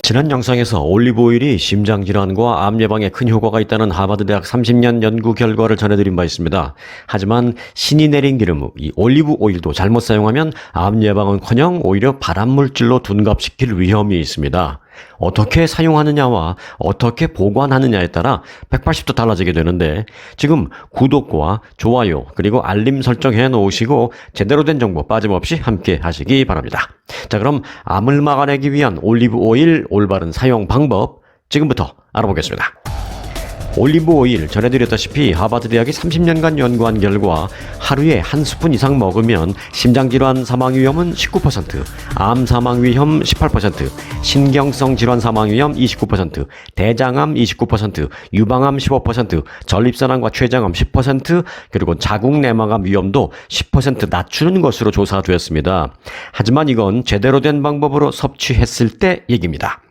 지난 영상에서 올리브오일이 심장질환과 암 예방에 큰 효과가 있다는 하버드대학 30년 연구 결과를 전해드린 바 있습니다. 하지만 신이 내린 기름, 이 올리브오일도 잘못 사용하면 암 예방은커녕 오히려 발암물질로 둔갑시킬 위험이 있습니다. 어떻게 사용하느냐와 어떻게 보관하느냐에 따라 180도 달라지게 되는데, 지금 구독과 좋아요 그리고 알림 설정해 놓으시고 제대로 된 정보 빠짐없이 함께 하시기 바랍니다. 자, 그럼 암을 막아내기 위한 올리브오일 올바른 사용 방법 지금부터 알아보겠습니다. 올리브오일, 전해드렸다시피 하버드 대학이 30년간 연구한 결과 하루에 한 스푼 이상 먹으면 심장질환 사망 위험은 19%, 암 사망 위험 18%, 신경성 질환 사망 위험 29%, 대장암 29%, 유방암 15%, 전립선암과 췌장암 10%, 그리고 자궁 내막암 위험도 10% 낮추는 것으로 조사되었습니다. 하지만 이건 제대로 된 방법으로 섭취했을 때 얘기입니다.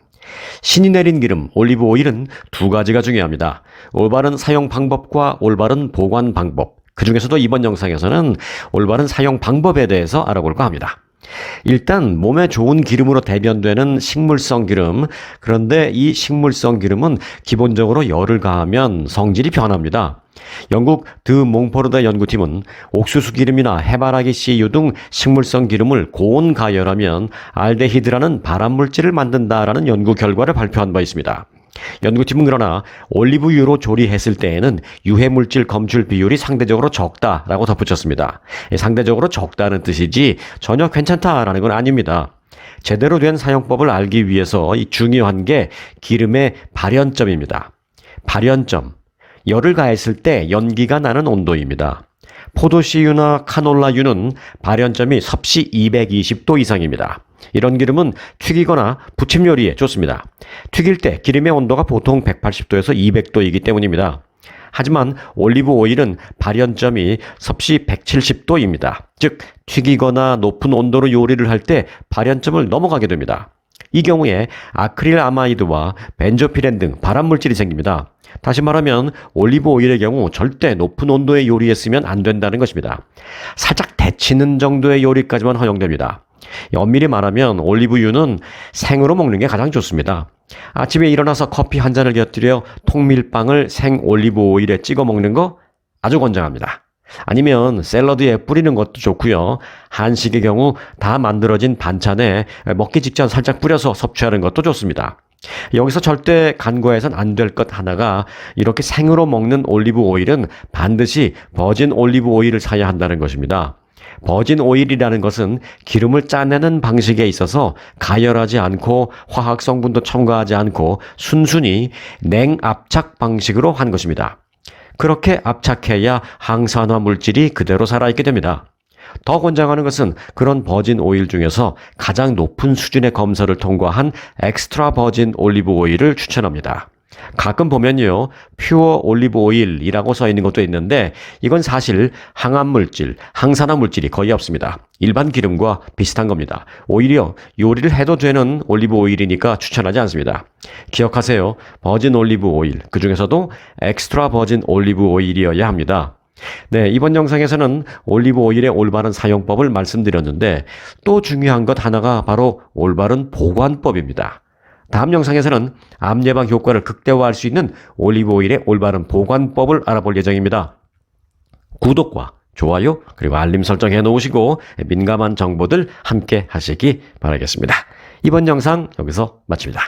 신이 내린 기름, 올리브오일은 두 가지가 중요합니다. 올바른 사용 방법과 올바른 보관 방법. 그 중에서도 이번 영상에서는 올바른 사용 방법에 대해서 알아볼까 합니다. 일단 몸에 좋은 기름으로 대변되는 식물성 기름, 그런데 이 식물성 기름은 기본적으로 열을 가하면 성질이 변합니다. 영국 드 몽포르드 연구팀은 옥수수 기름이나 해바라기 씨유 등 식물성 기름을 고온 가열하면 알데히드라는 발암물질을 만든다라는 연구 결과를 발표한 바 있습니다. 연구팀은 그러나 올리브유로 조리했을 때에는 유해물질 검출 비율이 상대적으로 적다라고 덧붙였습니다. 상대적으로 적다는 뜻이지 전혀 괜찮다라는 건 아닙니다. 제대로 된 사용법을 알기 위해서 중요한 게 기름의 발연점입니다. 발연점, 열을 가했을 때 연기가 나는 온도입니다. 포도씨유나 카놀라유는 발연점이 섭씨 220도 이상입니다. 이런 기름은 튀기거나 부침 요리에 좋습니다. 튀길 때 기름의 온도가 보통 180도에서 200도이기 때문입니다. 하지만 올리브 오일은 발연점이 섭씨 170도입니다. 즉, 튀기거나 높은 온도로 요리를 할 때 발연점을 넘어가게 됩니다. 이 경우에 아크릴 아마이드와 벤조피렌 등 발암물질이 생깁니다. 다시 말하면 올리브 오일의 경우 절대 높은 온도의 요리에 쓰면 안 된다는 것입니다. 살짝 데치는 정도의 요리까지만 허용됩니다. 엄밀히 말하면 올리브유는 생으로 먹는 게 가장 좋습니다. 아침에 일어나서 커피 한 잔을 곁들여 통밀빵을 생 올리브 오일에 찍어 먹는 거 아주 권장합니다. 아니면 샐러드에 뿌리는 것도 좋고요. 한식의 경우 다 만들어진 반찬에 먹기 직전 살짝 뿌려서 섭취하는 것도 좋습니다. 여기서 절대 간과해선 안 될 것 하나가, 이렇게 생으로 먹는 올리브 오일은 반드시 버진 올리브 오일을 사야 한다는 것입니다. 버진 오일이라는 것은 기름을 짜내는 방식에 있어서 가열하지 않고 화학 성분도 첨가하지 않고 순순히 냉압착 방식으로 한 것입니다. 그렇게 압착해야 항산화 물질이 그대로 살아있게 됩니다. 더 권장하는 것은 그런 버진 오일 중에서 가장 높은 수준의 검사를 통과한 엑스트라 버진 올리브 오일을 추천합니다. 가끔 보면요, 퓨어 올리브 오일이라고 써 있는 것도 있는데 이건 사실 항암물질, 항산화 물질이 거의 없습니다. 일반 기름과 비슷한 겁니다. 오히려 요리를 해도 되는 올리브 오일이니까 추천하지 않습니다. 기억하세요. 버진 올리브 오일, 그 중에서도 엑스트라 버진 올리브 오일이어야 합니다. 네, 이번 영상에서는 올리브 오일의 올바른 사용법을 말씀드렸는데 또 중요한 것 하나가 바로 올바른 보관법입니다. 다음 영상에서는 암 예방 효과를 극대화할 수 있는 올리브 오일의 올바른 보관법을 알아볼 예정입니다. 구독과 좋아요 그리고 알림 설정해 놓으시고 민감한 정보들 함께 하시기 바라겠습니다. 이번 영상 여기서 마칩니다.